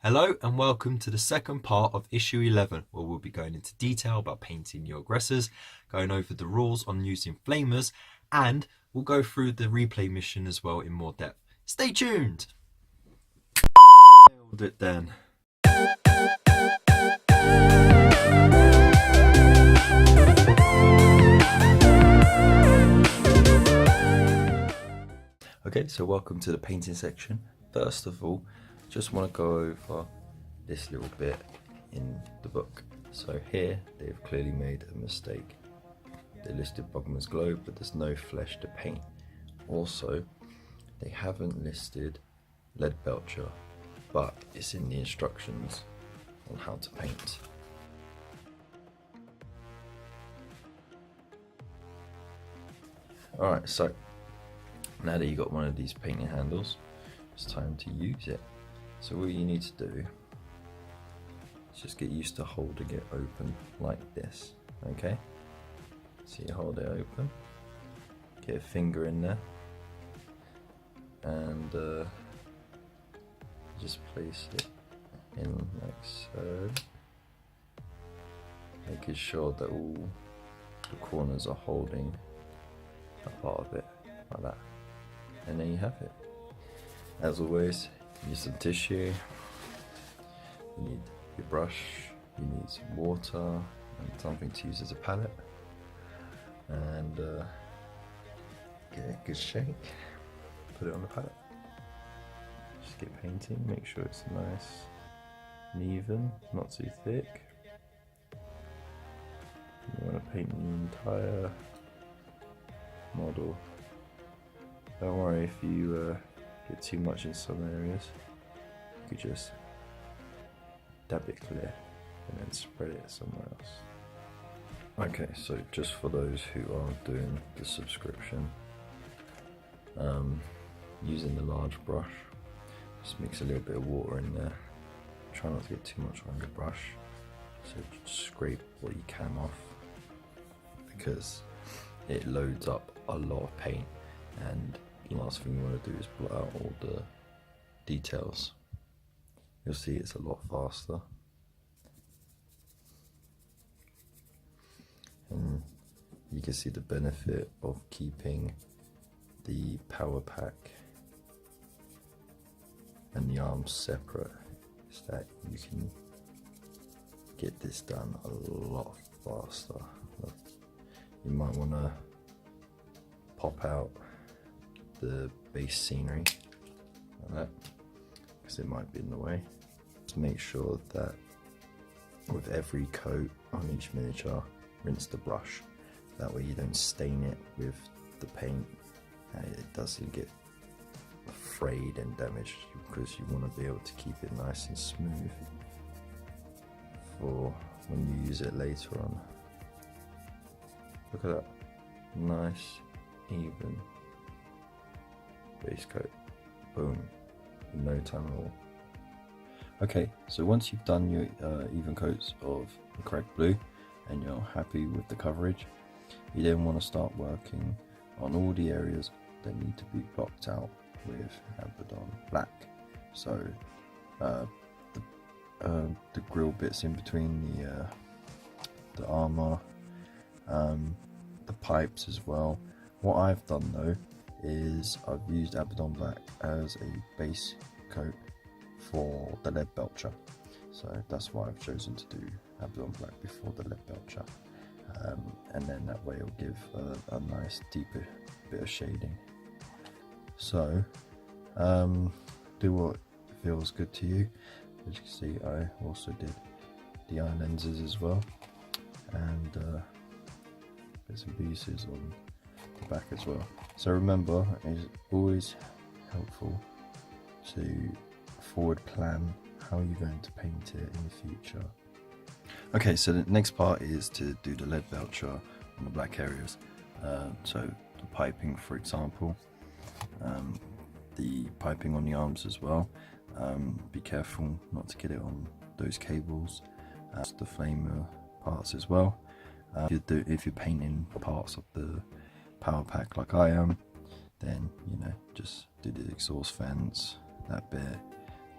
Hello and welcome to the second part of issue 11, where we'll be going into detail about painting your aggressors, going over the rules on using flamers, and we'll go through the replay mission as well in more depth. Stay tuned! Nailed it then. Okay, so welcome to the painting section. First of all, just want to go over this little bit in the book. So here they've clearly made a mistake. They listed Bogman's Globe, but there's no flesh to paint. Also, they haven't listed Lead Belcher, but it's in the instructions on how to paint. Alright, so now that you got one of these painting handles, it's time to use it. So what you need to do is just get used to holding it open like this, okay? So you hold it open, get a finger in there, and just place it in like so, making sure that all the corners are holding a part of it, like that. And then you have it. As always, use some tissue, you need your brush, you need some water and something to use as a palette, and get a good shake, put it on the palette, just get painting, make sure it's nice and even, not too thick. You want to paint the entire model. Don't worry if you get too much in some areas, you could just dab it clear and then spread it somewhere else. Okay, so just for those who are doing the subscription, using the large brush, just mix a little bit of water in there. Try not to get too much on your brush, so just scrape what you can off, because it loads up a lot of paint, and the last thing you want to do is blot out all the details. You'll see it's a lot faster. And you can see the benefit of keeping the power pack and the arms separate, is that you can get this done a lot faster. You might want to pop out the base scenery like that, because it might be in the way. Just make sure that with every coat on each miniature, rinse the brush. That way you don't stain it with the paint and it doesn't get frayed and damaged, because you want to be able to keep it nice and smooth for when you use it later on. Look at that, nice, even base coat, boom, in no time at all. Okay, so once you've done your even coats of the correct blue and you're happy with the coverage, you then want to start working on all the areas that need to be blocked out with Abaddon Black. So the grill bits in between the armor, the pipes as well. What I've done though is I've used Abaddon Black as a base coat for the Lead Belcher, so that's why I've chosen to do Abaddon Black before the Lead Belcher, and then that way it'll give a nice deeper bit of shading. So do what feels good to you. As you can see, I also did the eye lenses as well, and bits and pieces on the back as well. So remember, it's always helpful to forward plan how you're going to paint it in the future. Okay, so the next part is to do the Lead Belcher on the black areas. So the piping, for example, the piping on the arms as well. Be careful not to get it on those cables. The flamer parts as well. If you're painting parts of the power pack like I am, then just do the exhaust fans, that bit,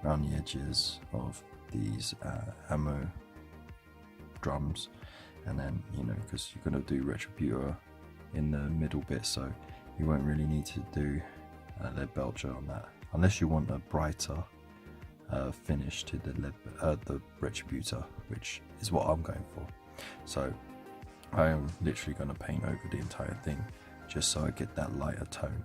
around the edges of these ammo drums, and then, you know, because you're going to do retributor in the middle bit, so you won't really need to do lead belcher on that, unless you want a brighter finish to the retributor, which is what I'm going for. So I am literally going to paint over the entire thing just so I get that lighter tone.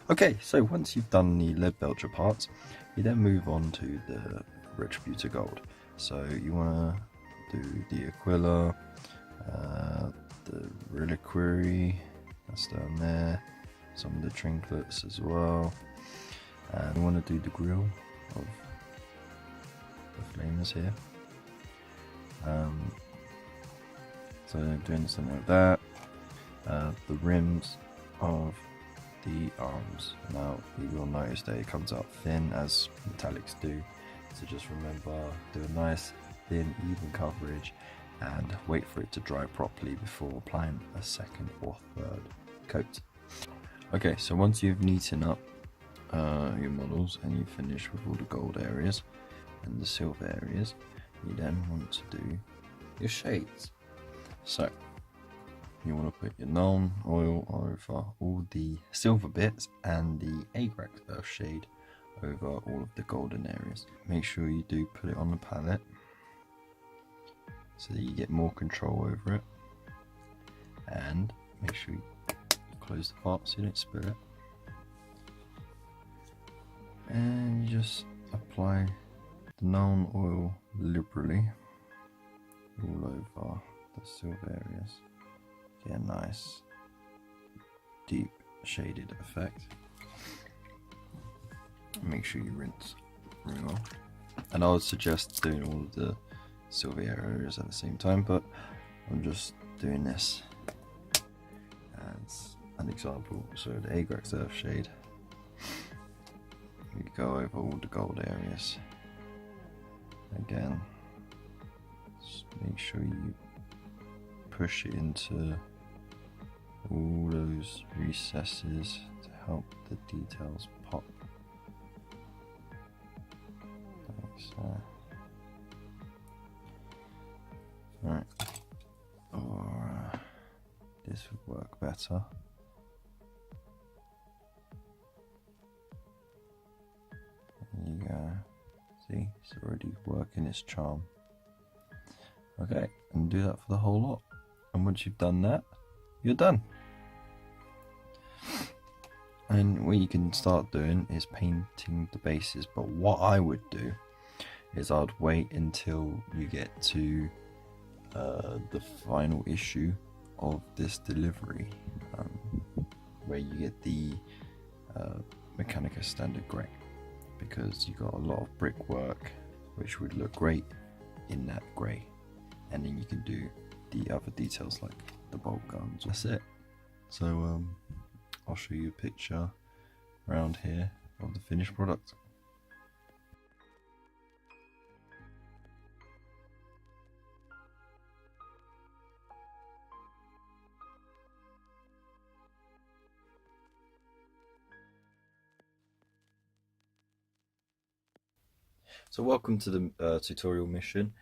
Okay, so once you've done the lead belcher parts, you then move on to the retributor gold. So you want to do the Aquila, the reliquary, that's down there, some of the trinkets as well, and you want to do the grill of the flamers here. So doing something like that. The rims of the arms. Now you will notice that it comes out thin, as metallics do, so just remember, do a nice thin even coverage and wait for it to dry properly before applying a second or third coat. Okay, so once you've neatened up your models and you finish with all the gold areas and the silver areas, you then want to do your shades. So you want to put your known oil over all the silver bits and the Aggressors shade over all of the golden areas. Make sure you do put it on the palette so that you get more control over it, and make sure you close the part so you don't spill it, and you just apply the known oil liberally all over the silver areas. Get a nice deep shaded effect. Make sure you rinse really well, and I would suggest doing all of the silver areas at the same time, but I'm just doing this as an example. So the Aggressors shade, you go over all the gold areas again. Just make sure you push it into all those recesses to help the details pop. Like so. Right, or this would work better. There you go. See, it's already working its charm. Okay, and do that for the whole lot. And once you've done that, you're done. And what you can start doing is painting the bases, but what I would do is I'd wait until you get to the final issue of this delivery, where you get the Mechanica standard grey, because you got a lot of brickwork which would look great in that grey, and then you can do the other details like the bolt guns. That's it. So I'll show you a picture around here of the finished product. So welcome to the tutorial mission,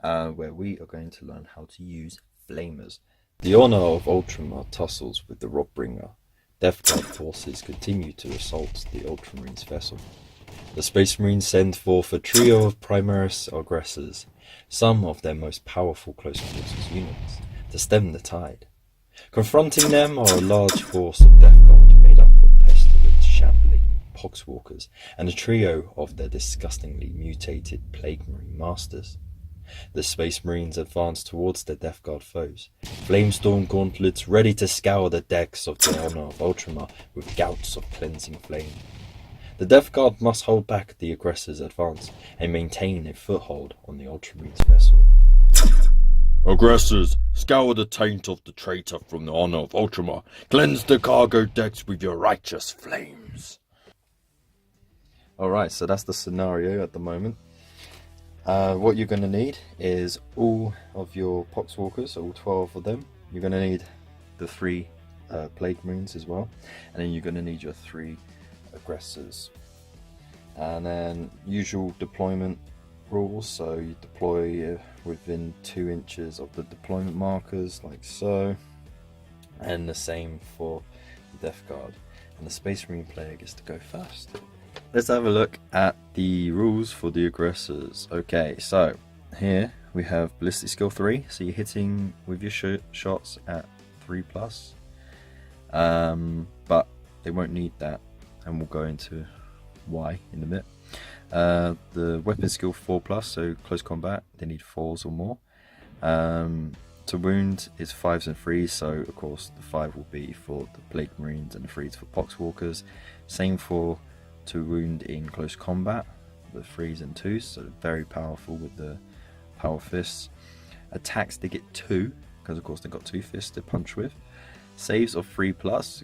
where we are going to learn how to use flamers. The honour of Ultramar tussles with the Robbringer. Death Guard forces continue to assault the Ultramarines vessel. The Space Marines send forth a trio of Primaris aggressors, some of their most powerful close quarters units, to stem the tide. Confronting them are a large force of Death Guard made up of pestilent, shambling poxwalkers and a trio of their disgustingly mutated Plague Marine masters. The Space Marines advance towards their Death Guard foes, flamestorm gauntlets ready to scour the decks of the Honour of Ultramar with gouts of cleansing flame. The Death Guard must hold back the aggressors' advance and maintain a foothold on the Ultramarines' vessel. Aggressors, scour the taint of the traitor from the Honour of Ultramar. Cleanse the cargo decks with your righteous flames. Alright, so that's the scenario at the moment. What you're going to need is all of your poxwalkers, all 12 of them. You're going to need the 3 Plague Marines as well, and then you're going to need your 3 aggressors. And then usual deployment rules, so you deploy within 2 inches of the deployment markers, like so, and the same for the Death Guard, and the Space Marine player gets to go first. Let's have a look at the rules for the aggressors. Okay, so here we have ballistic skill 3, so you're hitting with your shots at 3+, but they won't need that, and we'll go into why in a bit. The weapon skill 4+, so close combat, they need 4s or more. To wound is 5s and 3s, so of course the 5 will be for the Plague Marines and the 3s for Poxwalkers. Same for to wound in close combat, the 3s and 2s, so very powerful with the power fists. Attacks, they get 2, because of course they've got 2 fists to punch with. Saves of 3+,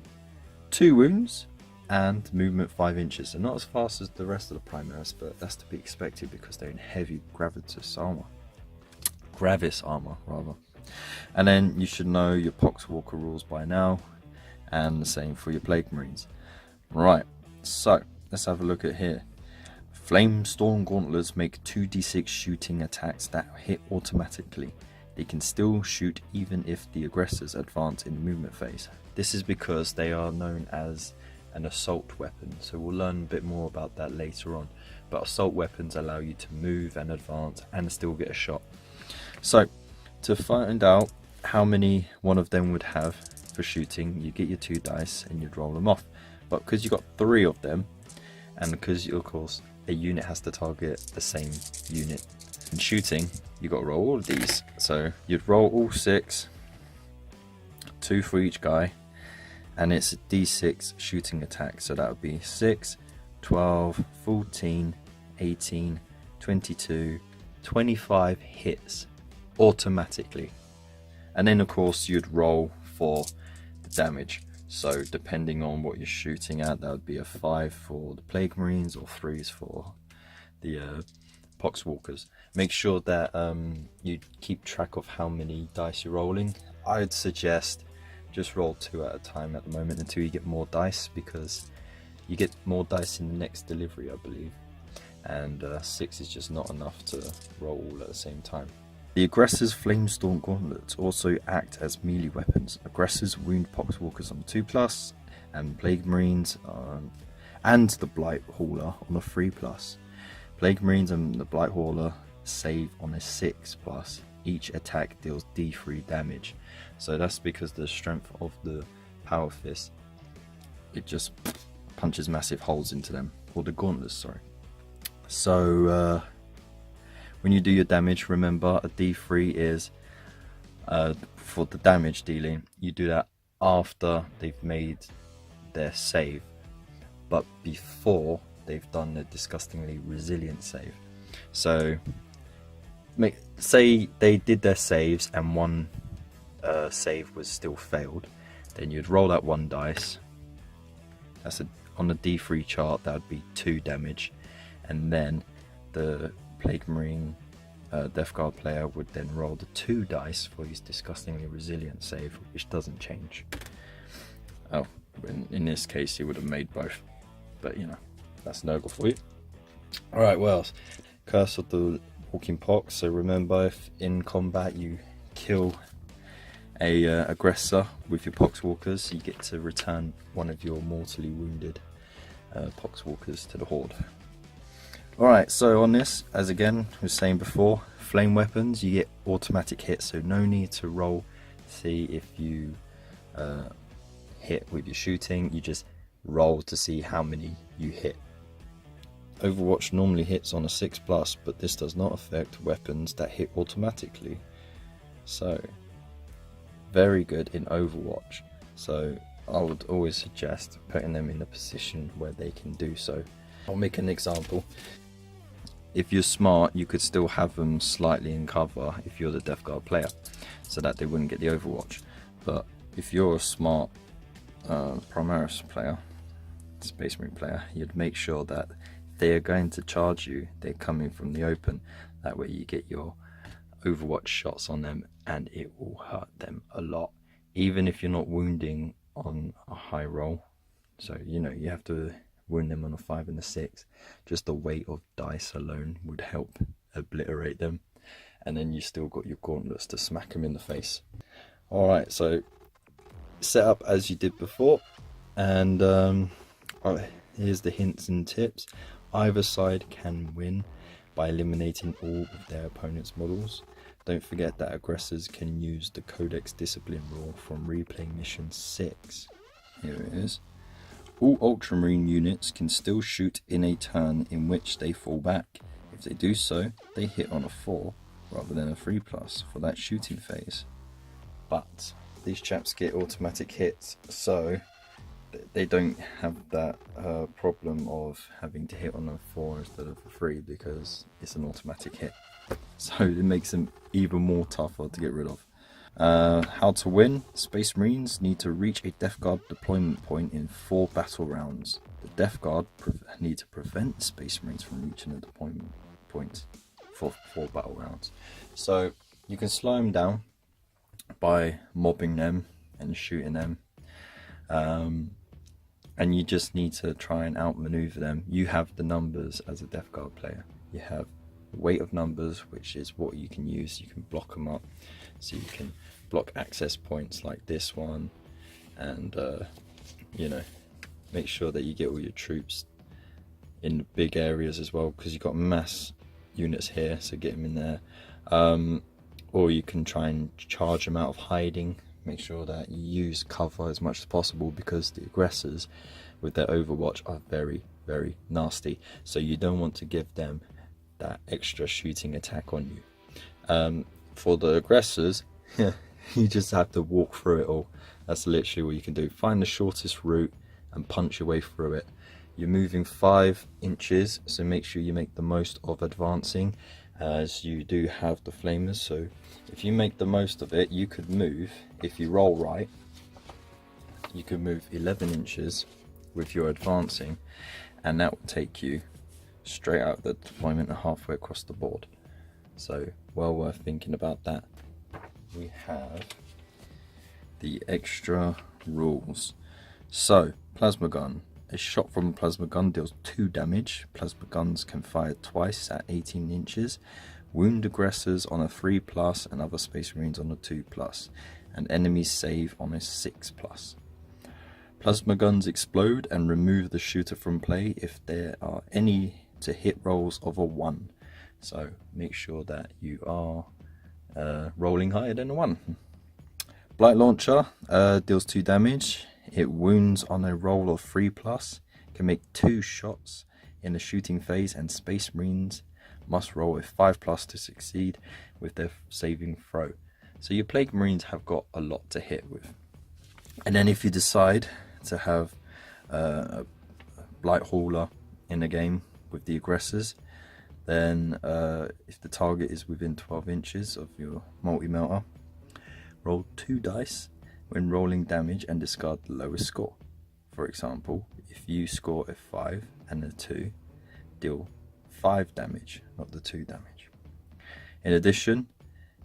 2 wounds, and movement 5 inches. So not as fast as the rest of the Primaris, but that's to be expected because they're in heavy gravis armor rather. And then you should know your Poxwalker rules by now, and the same for your Plague Marines. Right, so let's have a look at here. Flamestorm gauntlets make 2d6 shooting attacks that hit automatically. They can still shoot even if the aggressors advance in the movement phase. This is because they are known as an assault weapon, so we'll learn a bit more about that later on. But assault weapons allow you to move and advance and still get a shot. So to find out how many one of them would have for shooting, you get your 2 dice and you'd roll them off. But because you got 3 of them, and because of course a unit has to target the same unit in shooting, you got to roll all of these. So you'd roll all 6, 2 for each guy, and it's a d6 shooting attack, so that would be 6, 12, 14, 18, 22, 25 hits automatically. And then of course you'd roll for the damage, so depending on what you're shooting at, that would be a 5 for the Plague Marines or 3s for the Poxwalkers. Make sure that you keep track of how many dice you're rolling. I'd suggest just roll 2 at a time at the moment until you get more dice, because you get more dice in the next delivery, I believe, and 6 is just not enough to roll all at the same time. The aggressors' flamestorm gauntlets also act as melee weapons. Aggressors wound Poxwalkers on 2+, and Plague Marines and the Blight Hauler on a 3+. Plague Marines and the Blight Hauler save on a 6+. Each attack deals d3 damage. So that's because the strength of the power fist, it just punches massive holes into them, or the gauntlets, sorry. So when you do your damage, remember a d3 is for the damage dealing. You do that after they've made their save, but before they've done the disgustingly resilient save. So say they did their saves and one save was still failed, then you'd roll that 1 dice. That's on the d3 chart, that would be 2 damage, and then the Plague Marine Death Guard player would then roll the 2 dice for his disgustingly resilient save, which doesn't change. Oh, in this case he would have made both, but you know, that's Nurgle for you. Alright, well, Curse of the Walking Pox. So remember, if in combat you kill a aggressor with your Poxwalkers, you get to return one of your mortally wounded Poxwalkers to the horde. Alright, so on this, as again I was saying before, flame weapons, you get automatic hits, so no need to roll to see if you hit with your shooting. You just roll to see how many you hit. Overwatch normally hits on a 6+, but this does not affect weapons that hit automatically. So, very good in Overwatch. So, I would always suggest putting them in a position where they can do so. I'll make an example. If you're smart, you could still have them slightly in cover if you're the Death Guard player, so that they wouldn't get the Overwatch. But if you're a smart Primaris player, Space Marine player, you'd make sure that they are going to charge you, they're coming from the open. That way you get your Overwatch shots on them and it will hurt them a lot, even if you're not wounding on a high roll. So you know, you have to wound them on a 5 and a 6. Just the weight of dice alone would help obliterate them. And then you still got your gauntlets to smack them in the face. Alright, so set up as you did before. And here's the hints and tips. Either side can win by eliminating all of their opponent's models. Don't forget that aggressors can use the Codex Discipline rule from replay mission 6. Here it is. All Ultramarine units can still shoot in a turn in which they fall back. If they do so, they hit on a 4 rather than a 3+ for that shooting phase. But these chaps get automatic hits, so they don't have that problem of having to hit on a 4 instead of a 3 because it's an automatic hit. So it makes them even more tougher to get rid of. How to win? Space Marines need to reach a Death Guard deployment point in 4 battle rounds. The Death Guard need to prevent Space Marines from reaching a deployment point for 4 battle rounds. So you can slow them down by mobbing them and shooting them. And you just need to try and outmaneuver them. You have the numbers as a Death Guard player. You have weight of numbers, which is what you can use. You can block them up, so you can block access points like this one, and you know, make sure that you get all your troops in the big areas as well, because you've got mass units here, so get them in there. Or you can try and charge them out of hiding. Make sure that you use cover as much as possible, because the aggressors with their Overwatch are very, very nasty, so you don't want to give them that extra shooting attack on you. For the aggressors, you just have to walk through it all. That's literally what you can do. Find the shortest route and punch your way through it. You're moving 5 inches, so make sure you make the most of advancing, as you do have the flamers. So if you make the most of it, you could move, if you roll right, you could move 11 inches with your advancing, and that will take you straight out of the deployment and halfway across the board. So well worth thinking about that. We have the extra rules. So plasma gun. A shot from a plasma gun deals 2 damage. Plasma guns can fire twice at 18 inches. Wound aggressors on a 3+ and other Space Marines on a 2+, and enemies save on a 6+. Plasma guns explode and remove the shooter from play if there are any to hit rolls of a 1. So make sure that you are rolling higher than a 1. Blight launcher deals 2 damage. It wounds on a roll of 3+, can make 2 shots in the shooting phase, and Space Marines must roll a 5+ to succeed with their saving throw. So your Plague Marines have got a lot to hit with. And then if you decide to have a Blight Hauler in the game with the aggressors, then if the target is within 12 inches of your multi-melter, roll 2 dice when rolling damage and discard the lowest score. For example, if you score a 5 and a 2, deal 5 damage, not the 2 damage. In addition,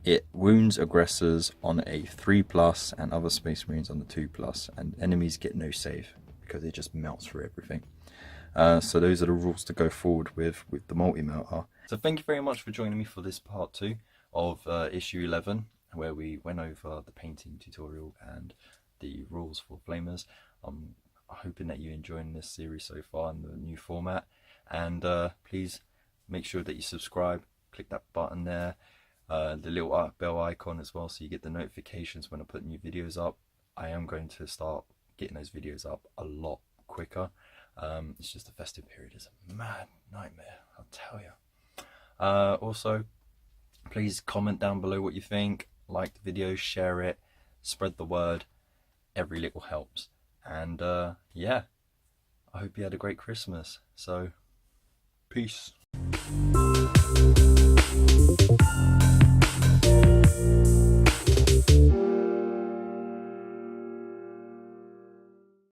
it wounds aggressors on a 3+ and other Space Marines on the 2+, and enemies get no save because it just melts through everything. So those are the rules to go forward with the multi-melter. So thank you very much for joining me for this part 2 of issue 11, where we went over the painting tutorial and the rules for flamers. I'm hoping that you're enjoying this series so far in the new format, and please make sure that you subscribe, click that button there, the little bell icon as well, so you get the notifications when I put new videos up. I am going to start getting those videos up a lot quicker. It's just the festive period is a mad nightmare, I'll tell you. Also, please comment down below what you think, like the video, share it, spread the word. Every little helps. And yeah, I hope you had a great Christmas. So peace.